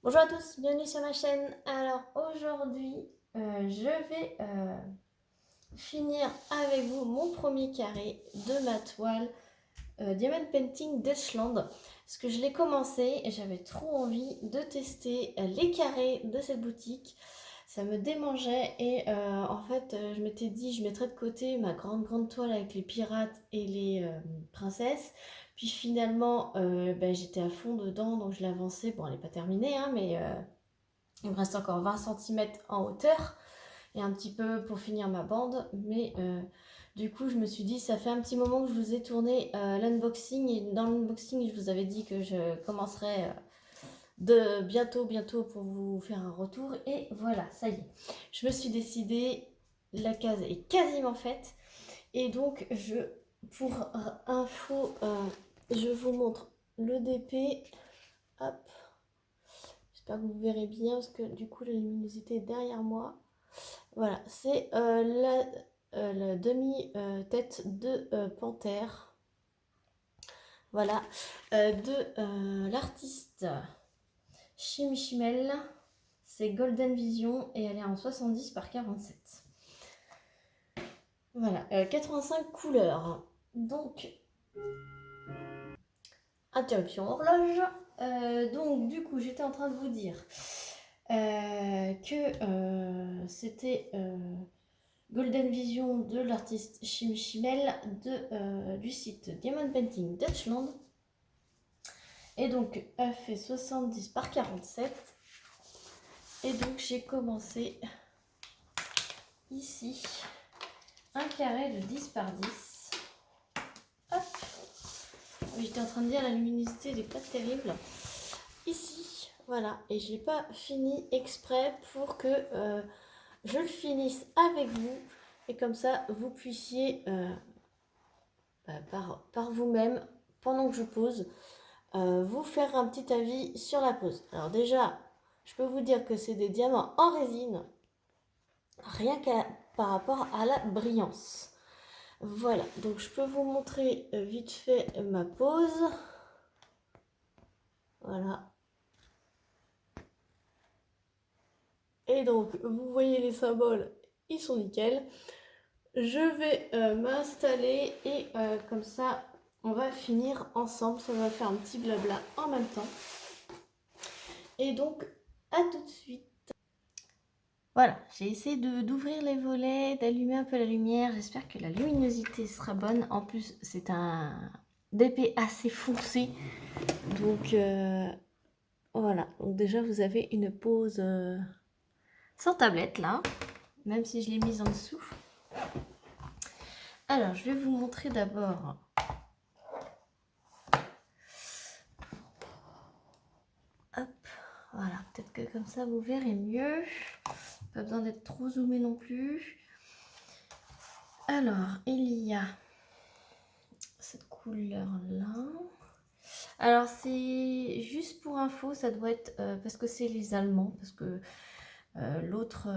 Bonjour à tous, bienvenue sur ma chaîne. Alors aujourd'hui, je vais finir avec vous mon premier carré de ma toile Diamond Painting Dutchland. Parce que je l'ai commencé et j'avais trop envie de tester les carrés de cette boutique. Ça me démangeait et en fait je m'étais dit je mettrais de côté ma grande toile avec les pirates et les princesses. Puis finalement j'étais à fond dedans donc je l'avançais. Bon, elle n'est pas terminée hein, mais il me reste encore 20 cm en hauteur et un petit peu pour finir ma bande. Mais du coup, je me suis dit, ça fait un petit moment que je vous ai tourné l'unboxing. Et dans l'unboxing, je vous avais dit que je commencerai de bientôt pour vous faire un retour. Et voilà, ça y est. Je me suis décidée, la case est quasiment faite. Et donc, pour info, je vous montre le DP. Hop. J'espère que vous verrez bien parce que du coup la luminosité est derrière moi. Voilà, c'est la demi-tête de panthère. Voilà, de l'artiste Chimel. C'est Golden Vision et elle est en 70 par 47. Voilà, 85 couleurs. Donc, interruption horloge. Donc, du coup, j'étais en train de vous dire que c'était Golden Vision de l'artiste Chimel du site Diamond Painting Dutchland. Et donc, elle fait 70 par 47. Et donc, j'ai commencé ici un carré de 10 par 10. Hop. J'étais en train de dire la luminosité n'est pas terrible. Ici, voilà. Et je n'ai pas fini exprès pour que je le finisse avec vous. Et comme ça, vous puissiez, par vous-même, pendant que je pose, vous faire un petit avis sur la pose. Alors déjà, je peux vous dire que c'est des diamants en résine, rien qu'à par rapport à la brillance. Voilà, donc je peux vous montrer vite fait ma pose. Voilà. Et donc, vous voyez les symboles, ils sont nickel. Je vais m'installer et comme ça, on va finir ensemble. Ça va faire un petit blabla en même temps. Et donc, à tout de suite. Voilà, j'ai essayé d'ouvrir les volets, d'allumer un peu la lumière. J'espère que la luminosité sera bonne. En plus, c'est un DP assez foncé. Donc, voilà. Donc déjà, vous avez une pose sans tablette, là. Même si je l'ai mise en dessous. Alors, je vais vous montrer d'abord. Hop, voilà. Peut-être que comme ça, vous verrez mieux. Pas besoin d'être trop zoomé non plus. Alors, il y a cette couleur-là. Alors, c'est juste pour info, ça doit être parce que c'est les Allemands, parce que l'autre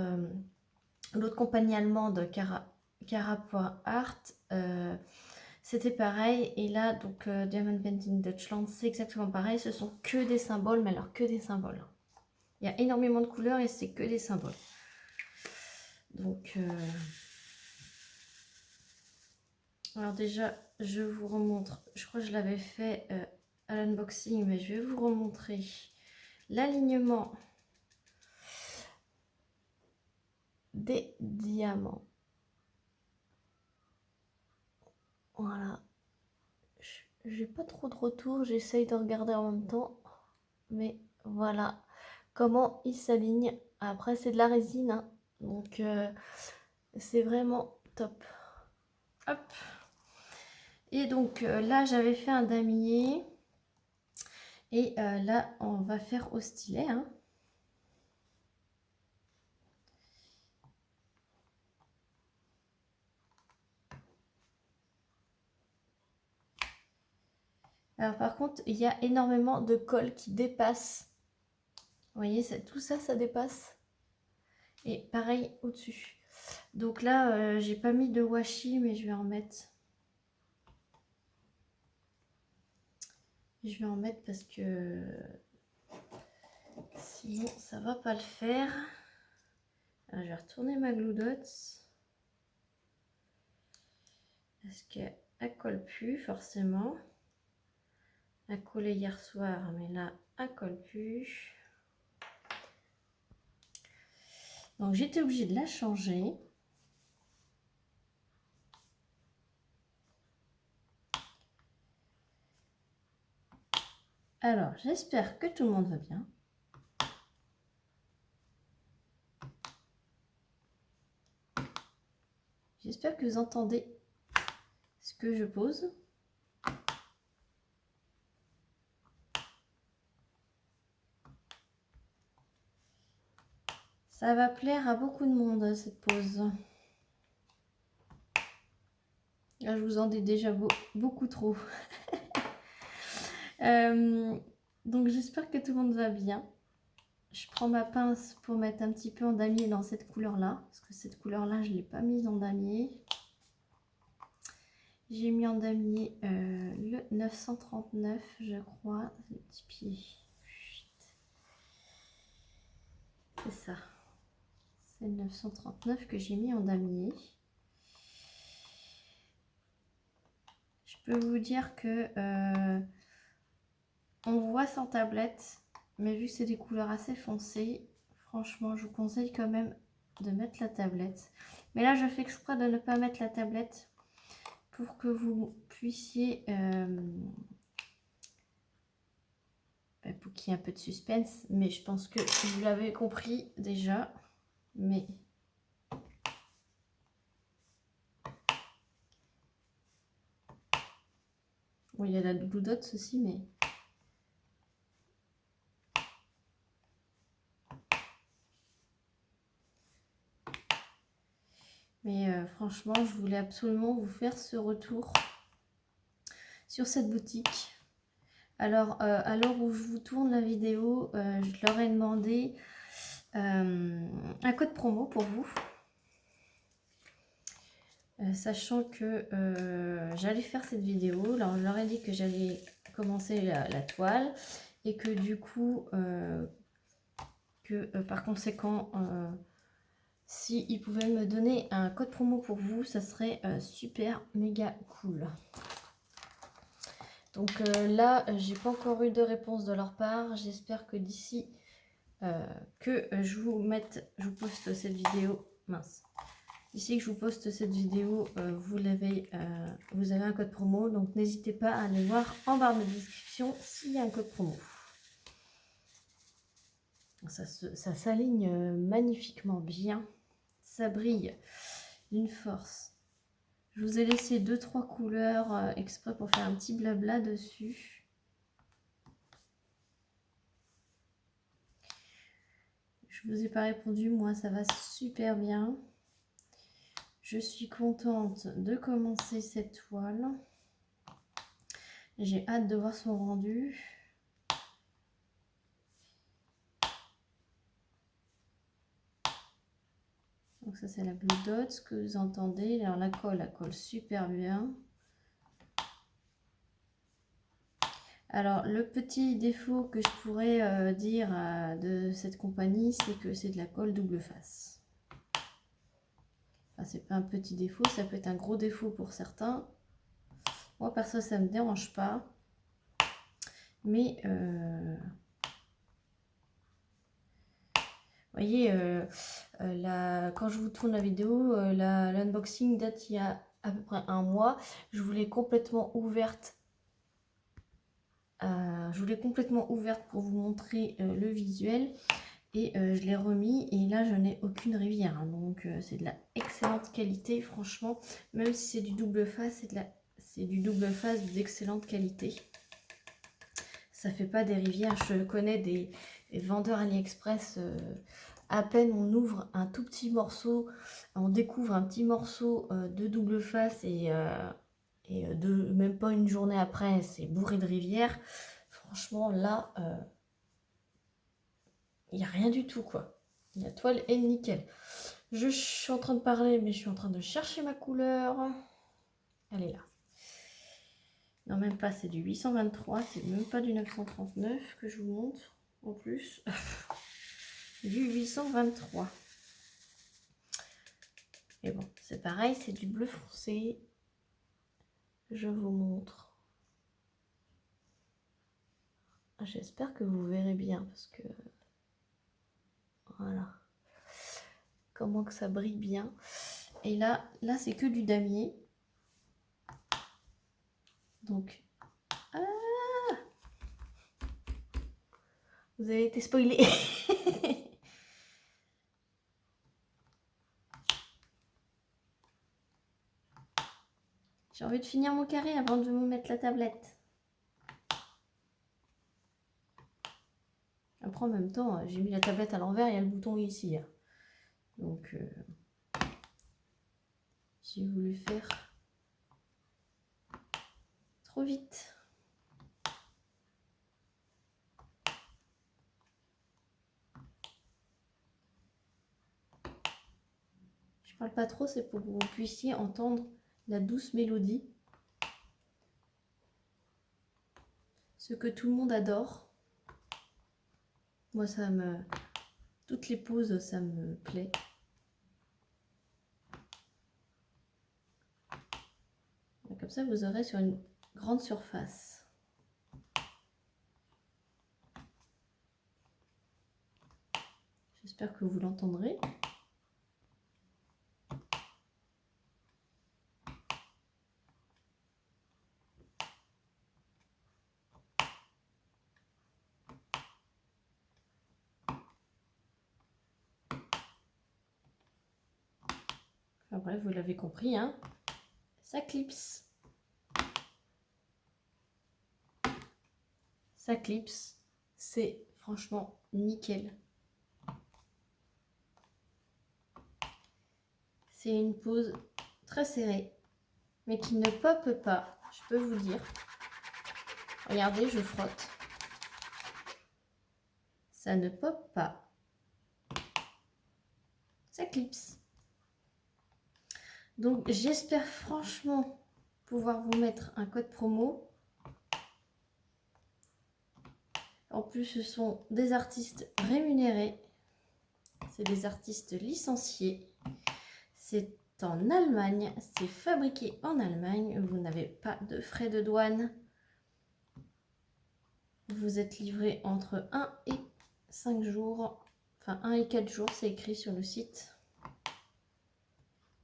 compagnie allemande, Cara.art, c'était pareil. Et là, donc, Diamond Painting Dutchland, c'est exactement pareil. Ce sont que des symboles, mais alors que des symboles. Il y a énormément de couleurs et c'est que des symboles. Donc, alors déjà, je vous remontre. Je crois que je l'avais fait à l'unboxing, mais je vais vous remontrer l'alignement des diamants. Voilà. J'ai pas trop de retours, j'essaye de regarder en même temps. Mais voilà comment ils s'alignent. Après, c'est de la résine, hein, donc c'est vraiment top. Hop. Et donc là, j'avais fait un damier. Et là, on va faire au stylet, hein. Alors par contre, il y a énormément de colle qui dépasse. Vous voyez, tout ça, ça dépasse. Et pareil au-dessus. Donc là, j'ai pas mis de washi, mais je vais en mettre. Je vais en mettre parce que Non, ça va pas le faire. Alors, je vais retourner ma Glue Dots. Parce qu'elle colle plus forcément. Elle collait hier soir, mais là, elle colle plus. Donc j'étais obligée de la changer. Alors, j'espère que tout le monde va bien. J'espère que vous entendez ce que je pose. Ça va plaire à beaucoup de monde, cette pose. Là, je vous en dis déjà beaucoup trop. Donc, j'espère que tout le monde va bien. Je prends ma pince pour mettre un petit peu en damier dans cette couleur-là. Parce que cette couleur-là, je ne l'ai pas mise en damier. J'ai mis en damier le 939, je crois. Le petit pied. C'est ça. C'est le 939 que j'ai mis en damier. Je peux vous dire que on voit sans tablette, mais vu que c'est des couleurs assez foncées, franchement, je vous conseille quand même de mettre la tablette. Mais là, je fais exprès de ne pas mettre la tablette pour que vous puissiez, pour qu'il y ait un peu de suspense. Mais je pense que vous l'avez compris déjà. Mais bon, il y a la Glue Dots aussi, mais franchement, je voulais absolument vous faire ce retour sur cette boutique. Alors, à l'heure où je vous tourne la vidéo, je leur ai demandé un code promo pour vous. Sachant que j'allais faire cette vidéo. Alors, je leur ai dit que j'allais commencer la toile et que du coup, par conséquent, si ils pouvaient me donner un code promo pour vous, ça serait super méga cool. Donc là, j'ai pas encore eu de réponse de leur part. J'espère que d'ici que je vous poste cette vidéo. Mince. D'ici que je vous poste cette vidéo, vous avez un code promo. Donc n'hésitez pas à aller voir en barre de description s'il y a un code promo. Ça s'aligne magnifiquement bien. Ça brille d'une force. Je vous ai laissé 2-3 couleurs exprès pour faire un petit blabla dessus. Je vous ai pas répondu, moi ça va super bien. Je suis contente de commencer cette toile. J'ai hâte de voir son rendu. Donc ça c'est la Glue Dots, ce que vous entendez. Alors la colle, elle colle super bien. Alors le petit défaut que je pourrais dire de cette compagnie, c'est que c'est de la colle double face. Enfin, c'est pas un petit défaut, ça peut être un gros défaut pour certains. Moi perso ça me dérange pas. Mais vous voyez, quand je vous tourne la vidéo, l'unboxing date il y a à peu près un mois. Je voulais complètement ouverte. Pour vous montrer le visuel. Et je l'ai remis et là je n'ai aucune rivière. Hein, donc c'est de la excellente qualité. Franchement, même si c'est du double face, c'est du double face d'excellente qualité. Ça fait pas des rivières. Je connais des vendeurs AliExpress. À peine on ouvre un tout petit morceau, on découvre un petit morceau de double face et même pas une journée après, c'est bourré de rivières. Franchement, là, il n'y a rien du tout, quoi. La toile est nickel. Je suis en train de parler, mais je suis en train de chercher ma couleur. Elle est là. Non, même pas, c'est du 823, c'est même pas du 939 que je vous montre, en plus. du 823. Et bon, c'est pareil, c'est du bleu foncé. Je vous montre. J'espère que vous verrez bien parce que voilà comment que ça brille bien. Et là c'est que du damier. Donc vous avez été spoilé. J'ai envie de finir mon carré avant de vous mettre la tablette. Après en même temps, j'ai mis la tablette à l'envers, il y a le bouton ici. Donc j'ai voulu faire trop vite. Je parle pas trop, c'est pour que vous puissiez entendre la douce mélodie. Ce que tout le monde adore. Moi, toutes les pauses, ça me plaît. Comme ça, vous aurez sur une grande surface. J'espère que vous l'entendrez. Enfin bref, vous l'avez compris, hein. Ça clipse. Ça clipse. C'est franchement nickel. C'est une pose très serrée, mais qui ne pop pas, je peux vous dire. Regardez, je frotte. Ça ne pop pas. Ça clipse. Donc j'espère franchement pouvoir vous mettre un code promo. En plus, ce sont des artistes rémunérés. C'est des artistes licenciés. C'est en Allemagne. C'est fabriqué en Allemagne. Vous n'avez pas de frais de douane. Vous êtes livré entre 1 et 5 jours. Enfin, 1 et 4 jours, c'est écrit sur le site.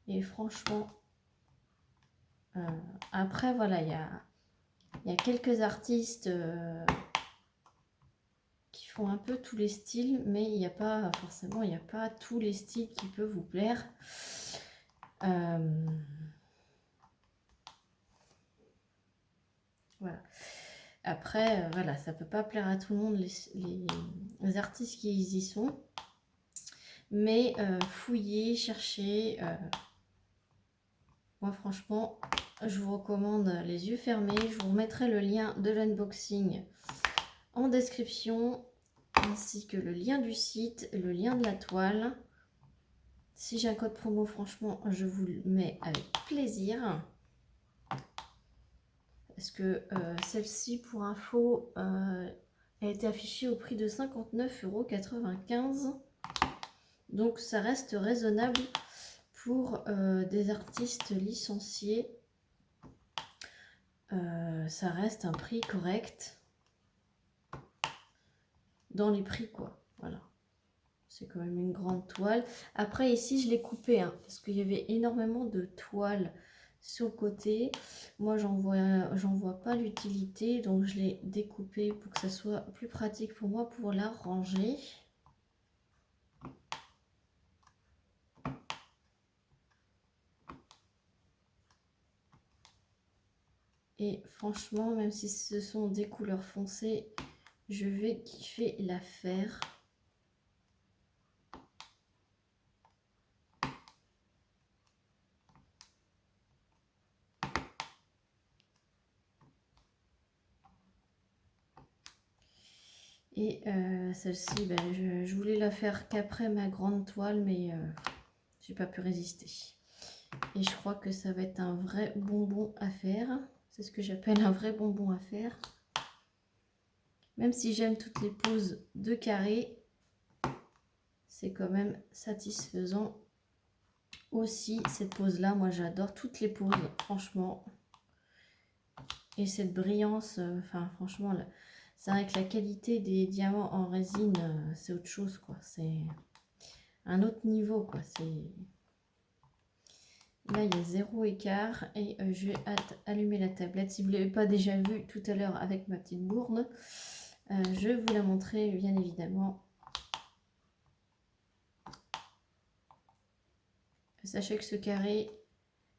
Et franchement, après, voilà, il y a quelques artistes qui font un peu tous les styles, mais il n'y a pas forcément, il n'y a pas tous les styles qui peuvent vous plaire. Voilà. Après, voilà, ça peut pas plaire à tout le monde, les artistes qui y sont. Mais fouillez, cherchez. Moi, franchement, je vous recommande les yeux fermés. Je vous remettrai le lien de l'unboxing en description, ainsi que le lien du site, le lien de la toile. Si j'ai un code promo, franchement, je vous le mets avec plaisir. Parce que celle-ci, pour info, a été affichée au prix de 59,95 €. Donc, ça reste raisonnable pour des artistes licenciés. Ça reste un prix correct dans les prix, quoi. Voilà. C'est quand même une grande toile. Après, ici, je l'ai coupé, hein, parce qu'il y avait énormément de toiles sur le côté. Moi, j'en vois pas l'utilité, donc je l'ai découpé pour que ça soit plus pratique pour moi pour la ranger. Et franchement, même si ce sont des couleurs foncées, je vais kiffer l'affaire. Et celle-ci, ben, je voulais la faire qu'après ma grande toile, mais j'ai pas pu résister. Et je crois que ça va être un vrai bonbon à faire. C'est ce que j'appelle un vrai bonbon à faire. Même si j'aime toutes les poses de carré, c'est quand même satisfaisant aussi cette pose là. Moi j'adore toutes les poses franchement, et cette brillance, enfin franchement c'est vrai que la qualité des diamants en résine, c'est autre chose quoi, c'est un autre niveau quoi. C'est là il y a zéro écart, et je vais allumer la tablette. Si vous ne l'avez pas déjà vu tout à l'heure avec ma petite bourde, je vais vous la montrer bien évidemment. Sachez que ce carré,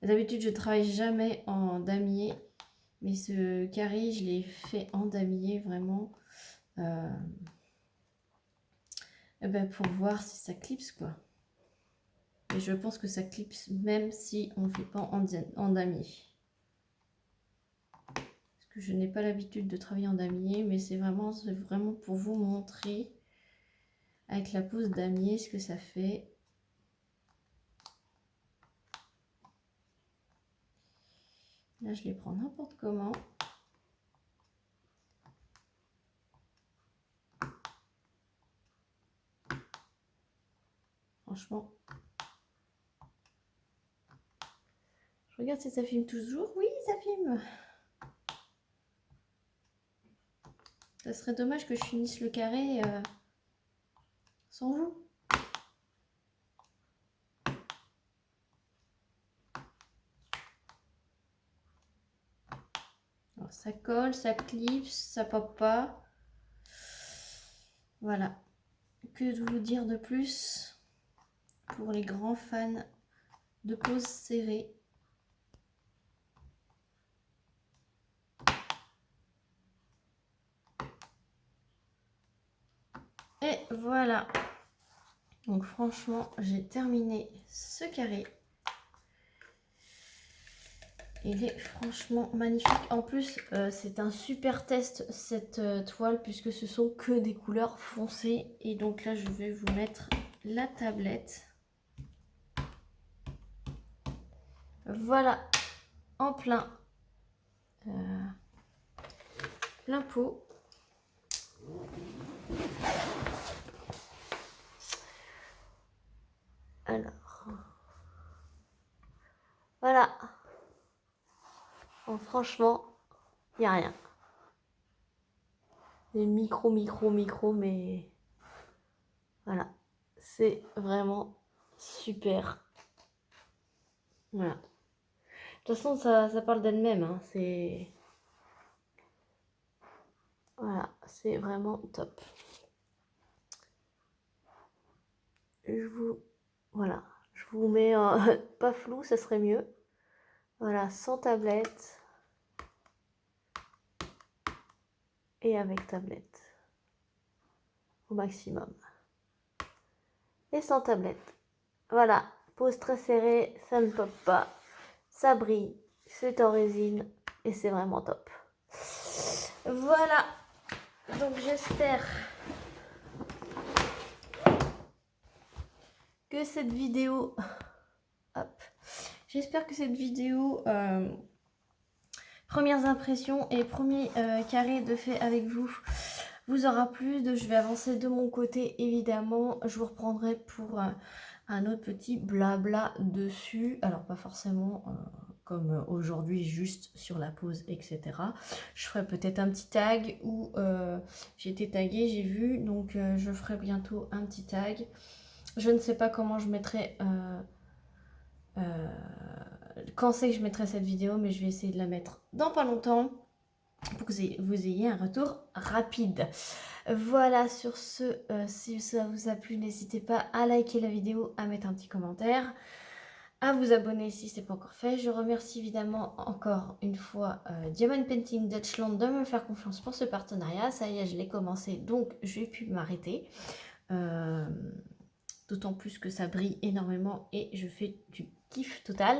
d'habitude je travaille jamais en damier, mais ce carré je l'ai fait en damier vraiment pour voir si ça clipse quoi. Et je pense que ça clipse même si on ne fait pas en damier. Parce que je n'ai pas l'habitude de travailler en damier, mais c'est vraiment pour vous montrer avec la pose damier ce que ça fait. Là, je les prends n'importe comment. Franchement. Je regarde si ça filme toujours. Oui, ça filme. Ça serait dommage que je finisse le carré sans vous. Alors, ça colle, ça clipse, ça pop pas. Voilà. Que de vous dire de plus pour les grands fans de poses serrées. Et voilà. Donc franchement, j'ai terminé ce carré. Il est franchement magnifique. En plus, c'est un super test cette toile, puisque ce sont que des couleurs foncées. Et donc là, je vais vous mettre la tablette. Voilà, en plein pot. Alors, voilà. Bon, franchement, il n'y a rien. Des micro, mais voilà. C'est vraiment super. Voilà. De toute façon, ça parle d'elle-même. Hein. C'est... Voilà, c'est vraiment top. Voilà, je vous mets pas flou, ça serait mieux. Voilà, sans tablette et avec tablette au maximum. Et sans tablette. Voilà, pose très serrée, ça ne pop pas, ça brille, c'est en résine et c'est vraiment top. Voilà, donc j'espère que cette vidéo... Hop. J'espère que cette vidéo, premières impressions et premier carré de fait avec vous aura plu. Je vais avancer de mon côté évidemment. Je vous reprendrai pour un autre petit blabla dessus. Alors pas forcément comme aujourd'hui juste sur la pose etc. Je ferai peut-être un petit tag où j'ai été taguée, j'ai vu. Donc je ferai bientôt un petit tag. Je ne sais pas comment je mettrai... quand c'est que je mettrai cette vidéo, mais je vais essayer de la mettre dans pas longtemps pour que vous ayez un retour rapide. Voilà, sur ce, si ça vous a plu, n'hésitez pas à liker la vidéo, à mettre un petit commentaire, à vous abonner si ce n'est pas encore fait. Je remercie évidemment encore une fois Diamond Painting Dutchland de me faire confiance pour ce partenariat. Ça y est, je l'ai commencé, donc je vais plus m'arrêter. D'autant plus que ça brille énormément et je fais du kiff total.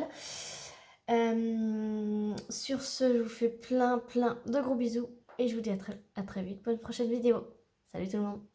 Sur ce, je vous fais plein de gros bisous et je vous dis à très vite pour une prochaine vidéo. Salut tout le monde!